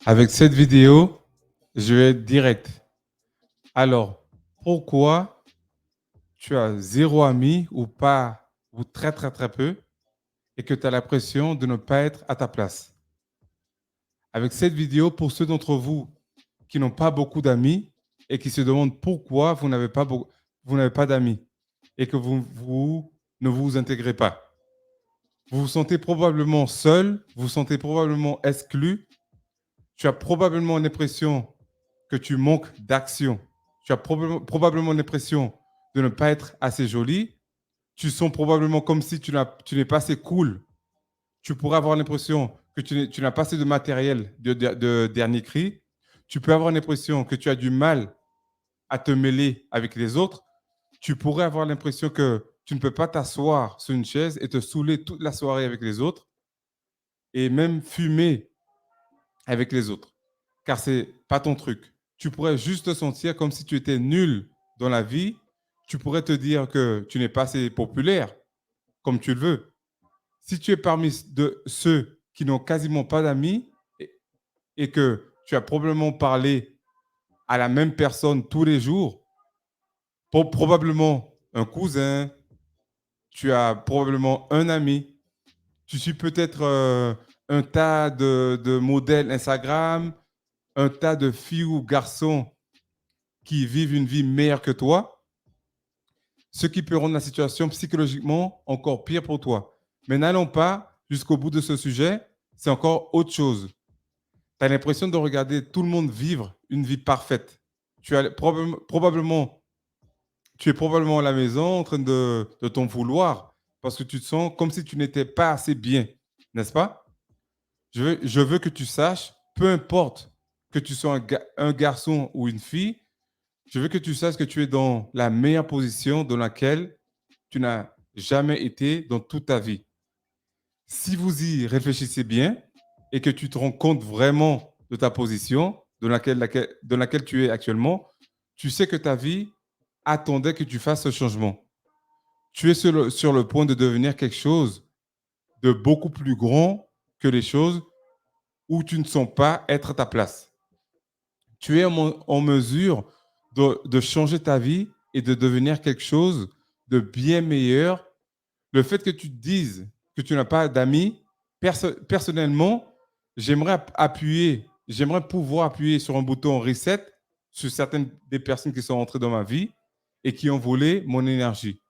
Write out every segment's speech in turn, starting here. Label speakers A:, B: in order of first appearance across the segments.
A: Avec cette vidéo, je vais être direct. Alors, pourquoi tu as zéro ami ou pas, ou très très très peu, et que tu as l'impression de ne pas être à ta place? Avec cette vidéo, pour ceux d'entre vous qui n'ont pas beaucoup d'amis et qui se demandent pourquoi vous n'avez pas d'amis et que vous ne vous intégrez pas. Vous vous sentez probablement seul, vous vous sentez probablement exclu, tu as probablement l'impression que tu manques d'action. Tu as probablement l'impression de ne pas être assez joli. Tu sens probablement comme si tu n'es pas assez cool. Tu pourrais avoir l'impression que tu n'as pas assez de matériel de dernier cri. Tu peux avoir l'impression que tu as du mal à te mêler avec les autres. Tu pourrais avoir l'impression que tu ne peux pas t'asseoir sur une chaise et te saouler toute la soirée avec les autres et même fumer avec les autres, car c'est pas ton truc. Tu pourrais juste te sentir comme si tu étais nul dans la vie. Tu pourrais te dire que tu n'es pas assez populaire, comme tu le veux. Si tu es parmi de ceux qui n'ont quasiment pas d'amis et que tu as probablement parlé à la même personne tous les jours, probablement un cousin, tu as probablement un ami, tu suis peut-être un tas de modèles Instagram, un tas de filles ou garçons qui vivent une vie meilleure que toi, ce qui peut rendre la situation psychologiquement encore pire pour toi. Mais n'allons pas jusqu'au bout de ce sujet, c'est encore autre chose. Tu as l'impression de regarder tout le monde vivre une vie parfaite. Tu es probablement à la maison en train de t'en vouloir parce que tu te sens comme si tu n'étais pas assez bien, n'est-ce pas? Je veux que tu saches, peu importe que tu sois un garçon ou une fille, je veux que tu saches que tu es dans la meilleure position dans laquelle tu n'as jamais été dans toute ta vie. Si vous y réfléchissez bien et que tu te rends compte vraiment de ta position dans laquelle tu es actuellement, tu sais que ta vie attendait que tu fasses ce changement. Tu es sur le point de devenir quelque chose de beaucoup plus grand que les choses où tu ne sens pas être à ta place. Tu es en mesure de changer ta vie et de devenir quelque chose de bien meilleur. Le fait que tu te dises que tu n'as pas d'amis, personnellement, j'aimerais pouvoir appuyer sur un bouton reset sur certaines des personnes qui sont entrées dans ma vie et qui ont volé mon énergie.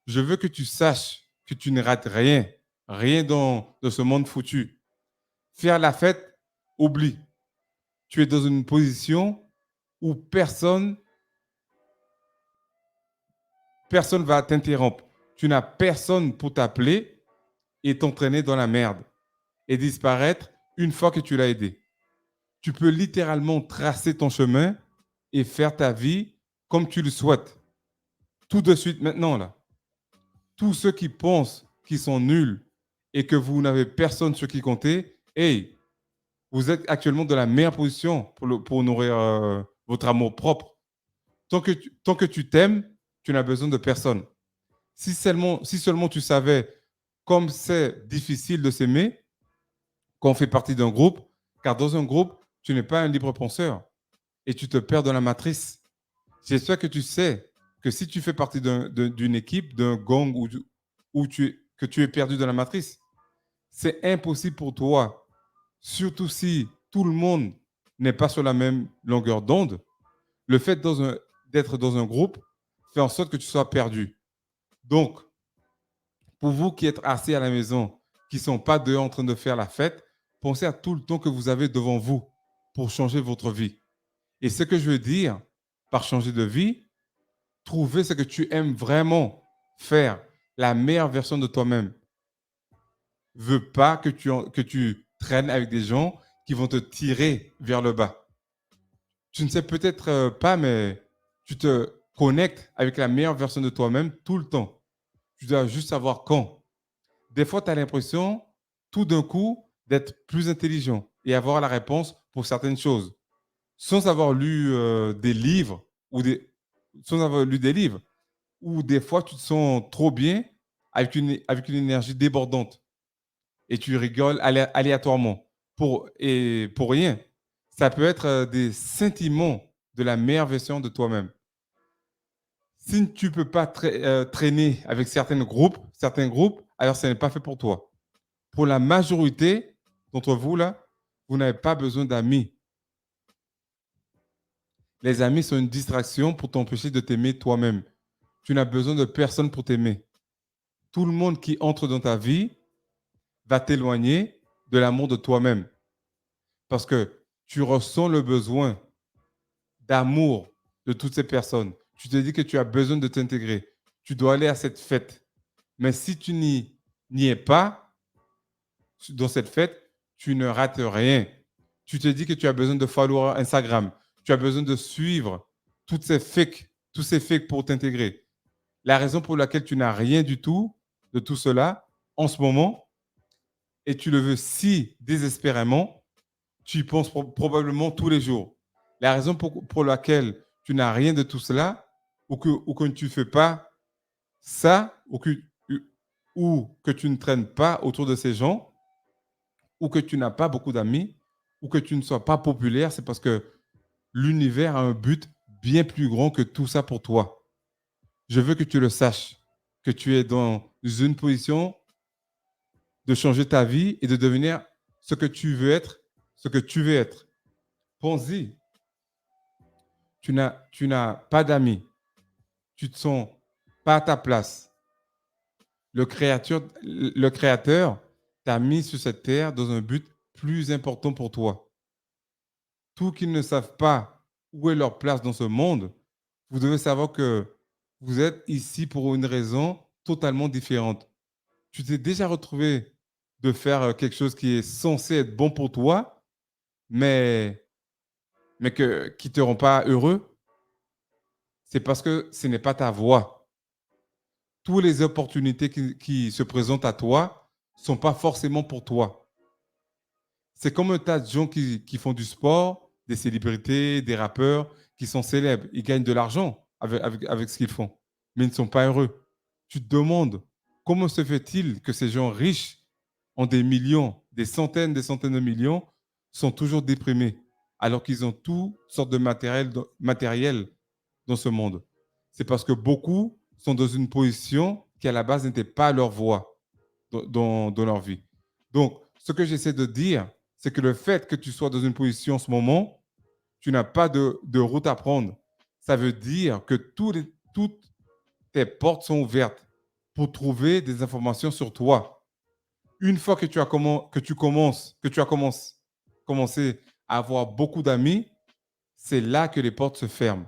A: Je veux que tu saches que tu ne rates rien, rien dans ce monde foutu. Faire la fête, oublie. Tu es dans une position où personne va t'interrompre. Tu n'as personne pour t'appeler et t'entraîner dans la merde et disparaître une fois que tu l'as aidé. Tu peux littéralement tracer ton chemin et faire ta vie comme tu le souhaites. Tout de suite maintenant, là. Tous ceux qui pensent qu'ils sont nuls et que vous n'avez personne sur qui compter, hey, vous êtes actuellement dans la meilleure position pour nourrir votre amour propre. Tant que tu t'aimes, tu n'as besoin de personne. Si seulement tu savais comme c'est difficile de s'aimer quand on fait partie d'un groupe, car dans un groupe, tu n'es pas un libre penseur et tu te perds dans la matrice. J'espère que tu sais que si tu fais partie d'une équipe, d'un gang que tu es perdu dans la matrice, c'est impossible pour toi, surtout si tout le monde n'est pas sur la même longueur d'onde. Le fait d'être dans un groupe fait en sorte que tu sois perdu. Donc, pour vous qui êtes assis à la maison, qui ne sont pas dehors en train de faire la fête, pensez à tout le temps que vous avez devant vous pour changer votre vie. Et ce que je veux dire par changer de vie, trouver ce que tu aimes vraiment faire, la meilleure version de toi-même. Veux pas que tu traînes avec des gens qui vont te tirer vers le bas. Tu ne sais peut-être pas, mais tu te connectes avec la meilleure version de toi-même tout le temps. Tu dois juste savoir quand. Des fois, tu as l'impression, tout d'un coup, d'être plus intelligent et avoir la réponse pour certaines choses, sans avoir lu des livres sans avoir lu des livres. Ou des fois, tu te sens trop bien avec une énergie débordante et tu rigoles aléatoirement. pour rien. Ça peut être des sentiments de la meilleure version de toi-même. Si tu ne peux pas traîner avec certains groupes, alors ce n'est pas fait pour toi. Pour la majorité d'entre vous, là, vous n'avez pas besoin d'amis. Les amis sont une distraction pour t'empêcher de t'aimer toi-même. Tu n'as besoin de personne pour t'aimer. Tout le monde qui entre dans ta vie va t'éloigner de l'amour de toi-même. Parce que tu ressens le besoin d'amour de toutes ces personnes. Tu te dis que tu as besoin de t'intégrer. Tu dois aller à cette fête. Mais si tu n'y es pas dans cette fête, tu ne rates rien. Tu te dis que tu as besoin de followers Instagram. Tu as besoin de suivre tous ces fakes pour t'intégrer. La raison pour laquelle tu n'as rien du tout de tout cela en ce moment, et tu le veux si désespérément, tu y penses probablement tous les jours. La raison pour laquelle tu n'as rien de tout cela, ou que tu ne fais pas ça, ou que tu ne traînes pas autour de ces gens, ou que tu n'as pas beaucoup d'amis, ou que tu ne sois pas populaire, c'est parce que l'univers a un but bien plus grand que tout ça pour toi. Je veux que tu le saches, que tu es dans une position de changer ta vie et de devenir ce que tu veux être, ce que tu veux être. Pense-y, tu n'as pas d'amis, tu te sens pas à ta place. Le créateur t'a mis sur cette terre dans un but plus important pour toi. Tous qui ne savent pas où est leur place dans ce monde, vous devez savoir que vous êtes ici pour une raison totalement différente. Tu t'es déjà retrouvé de faire quelque chose qui est censé être bon pour toi, mais, qui ne te rend pas heureux. C'est parce que ce n'est pas ta voie. Toutes les opportunités qui se présentent à toi ne sont pas forcément pour toi. C'est comme un tas de gens qui font du sport, des célébrités, des rappeurs qui sont célèbres. Ils gagnent de l'argent avec ce qu'ils font, mais ils ne sont pas heureux. Tu te demandes comment se fait-il que ces gens riches ont des millions, des centaines de millions, sont toujours déprimés, alors qu'ils ont toutes sortes de matériel dans ce monde. C'est parce que beaucoup sont dans une position qui, à la base, n'était pas leur voie dans leur vie. Donc, ce que j'essaie de dire, c'est que le fait que tu sois dans une position en ce moment, tu n'as pas de route à prendre. Ça veut dire que toutes tes portes sont ouvertes pour trouver des informations sur toi. Une fois que tu as commencé à avoir beaucoup d'amis, c'est là que les portes se ferment.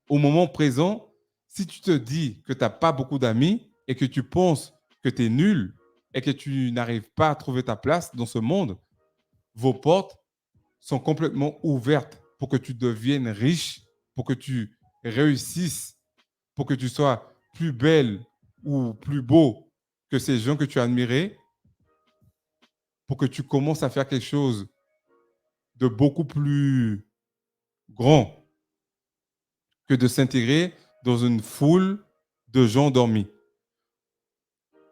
A: Au moment présent, si tu te dis que tu n'as pas beaucoup d'amis et que tu penses que tu es nul et que tu n'arrives pas à trouver ta place dans ce monde, vos portes sont complètement ouvertes pour que tu deviennes riche, pour que tu réussisses, pour que tu sois plus belle ou plus beau que ces gens que tu as admirés, pour que tu commences à faire quelque chose de beaucoup plus grand que de s'intégrer dans une foule de gens endormis.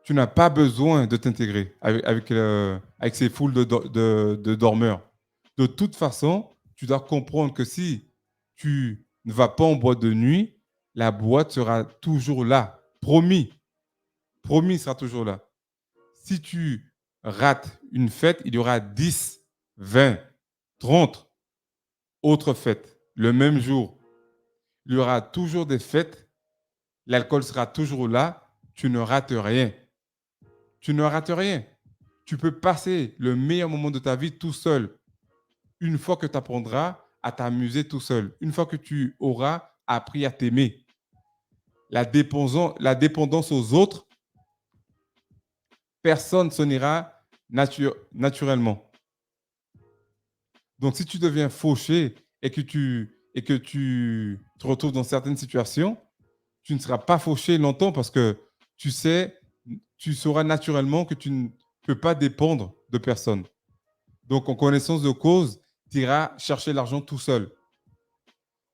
A: Tu n'as pas besoin de t'intégrer avec ces foules de dormeurs. De toute façon, tu dois comprendre que si tu ne vas pas en boîte de nuit, la boîte sera toujours là. Promis. Promis, il sera toujours là. Si tu rates une fête, il y aura 10, 20, 30 autres fêtes le même jour. Il y aura toujours des fêtes. L'alcool sera toujours là. Tu ne rates rien. Tu ne rates rien. Tu peux passer le meilleur moment de ta vie tout seul. Une fois que tu apprendras à t'amuser tout seul. Une fois que tu auras appris à t'aimer. La dépendance aux autres, personne s'en ira naturellement. Donc, si tu deviens fauché et que tu te retrouves dans certaines situations, tu ne seras pas fauché longtemps parce que tu sauras naturellement que tu ne peux pas dépendre de personne. Donc, en connaissance de cause, tu iras chercher l'argent tout seul.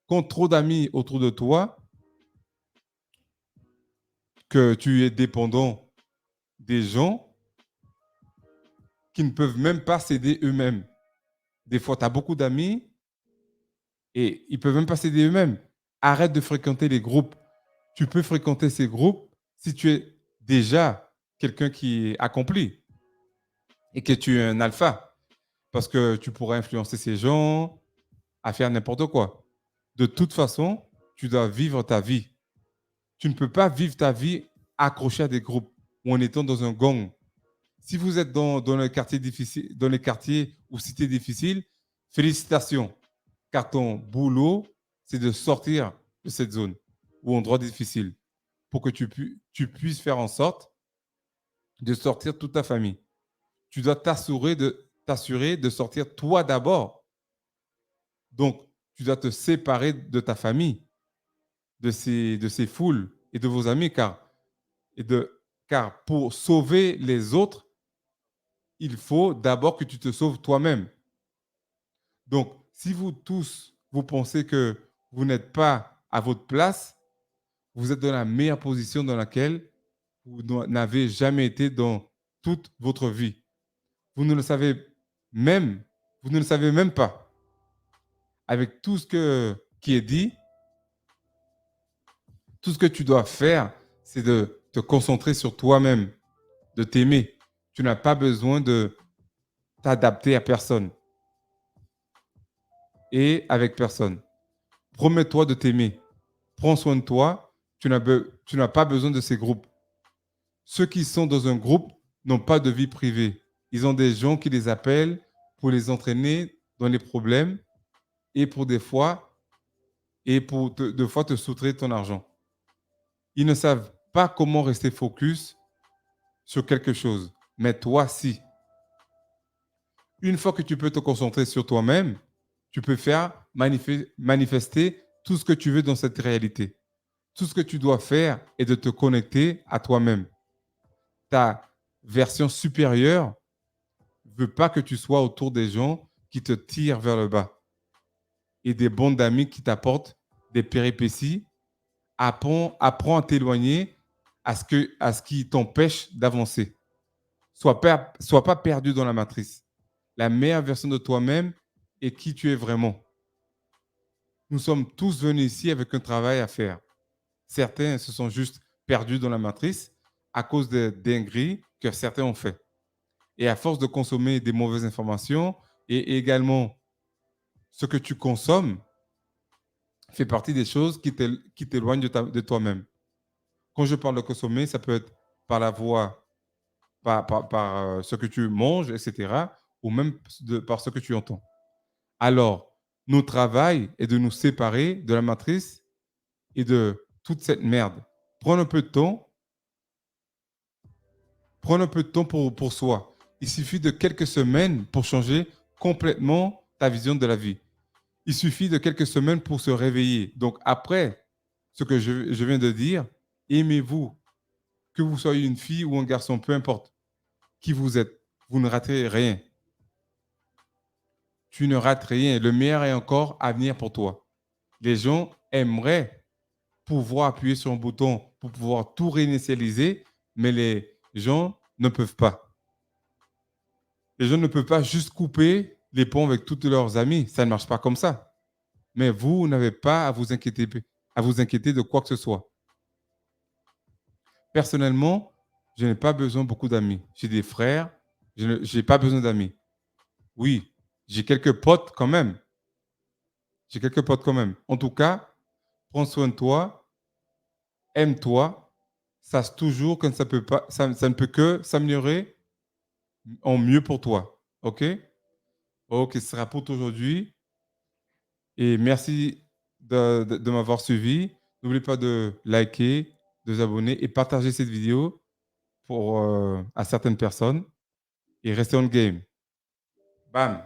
A: Quand trop d'amis autour de toi, que tu es dépendant des gens, qui ne peuvent même pas s'aider eux-mêmes. Des fois, tu as beaucoup d'amis et ils ne peuvent même pas s'aider eux-mêmes. Arrête de fréquenter les groupes. Tu peux fréquenter ces groupes si tu es déjà quelqu'un qui est accompli et que tu es un alpha. Parce que tu pourras influencer ces gens à faire n'importe quoi. De toute façon, tu dois vivre ta vie. Tu ne peux pas vivre ta vie accroché à des groupes ou en étant dans un gang. Si vous êtes dans les quartiers difficiles, dans les quartiers ou cités difficiles, félicitations, car ton boulot, c'est de sortir de cette zone ou endroit difficile pour que tu puisses faire en sorte de sortir toute ta famille. Tu dois t'assurer de sortir toi d'abord. Donc, tu dois te séparer de ta famille, de ces foules et de vos amis, car pour sauver les autres, il faut d'abord que tu te sauves toi-même. Donc, si vous tous, vous pensez que vous n'êtes pas à votre place, vous êtes dans la meilleure position dans laquelle vous n'avez jamais été dans toute votre vie. Vous ne le savez même, vous ne le savez même pas. Avec tout qui est dit, tout ce que tu dois faire, c'est de te concentrer sur toi-même, de t'aimer. Tu n'as pas besoin de t'adapter à personne et avec personne. Promets-toi de t'aimer. Prends soin de toi. Tu n'as pas besoin de ces groupes. Ceux qui sont dans un groupe n'ont pas de vie privée. Ils ont des gens qui les appellent pour les entraîner dans les problèmes et pour des fois, deux fois te soutirer ton argent. Ils ne savent pas comment rester focus sur quelque chose. Mais toi, si. Une fois que tu peux te concentrer sur toi-même, tu peux faire manifester tout ce que tu veux dans cette réalité. Tout ce que tu dois faire est de te connecter à toi-même. Ta version supérieure ne veut pas que tu sois autour des gens qui te tirent vers le bas et des bandes d'amis qui t'apportent des péripéties. Apprends à t'éloigner à ce qui t'empêche d'avancer. Sois pas perdu dans la matrice. La meilleure version de toi-même est qui tu es vraiment. Nous sommes tous venus ici avec un travail à faire. Certains se sont juste perdus dans la matrice à cause des dingueries que certains ont fait. Et à force de consommer des mauvaises informations et également ce que tu consommes fait partie des choses qui t'éloignent de toi-même. Quand je parle de consommer, ça peut être par la voix, par ce que tu manges, etc., ou même par ce que tu entends. Alors, notre travail est de nous séparer de la matrice et de toute cette merde. Prends un peu de temps. Prends un peu de temps pour soi. Il suffit de quelques semaines pour changer complètement ta vision de la vie. Il suffit de quelques semaines pour se réveiller. Donc après ce que je viens de dire, aimez-vous, que vous soyez une fille ou un garçon, peu importe qui vous êtes. Vous ne raterez rien. Tu ne rates rien. Le meilleur est encore à venir pour toi. Les gens aimeraient pouvoir appuyer sur un bouton pour pouvoir tout réinitialiser, mais les gens ne peuvent pas. Les gens ne peuvent pas juste couper les ponts avec tous leurs amis. Ça ne marche pas comme ça. Mais vous n'avez pas à vous inquiéter de quoi que ce soit. Personnellement, je n'ai pas besoin de beaucoup d'amis. J'ai des frères, je n'ai pas besoin d'amis. Oui, j'ai quelques potes quand même. J'ai quelques potes quand même. En tout cas, prends soin de toi, aime-toi. Sache toujours que ça ne peut que s'améliorer en mieux pour toi. OK? OK, ce sera pour aujourd'hui. Et merci de m'avoir suivi. N'oubliez pas de liker, de vous abonner et partager cette vidéo à certaines personnes. Et restez on game. Bam!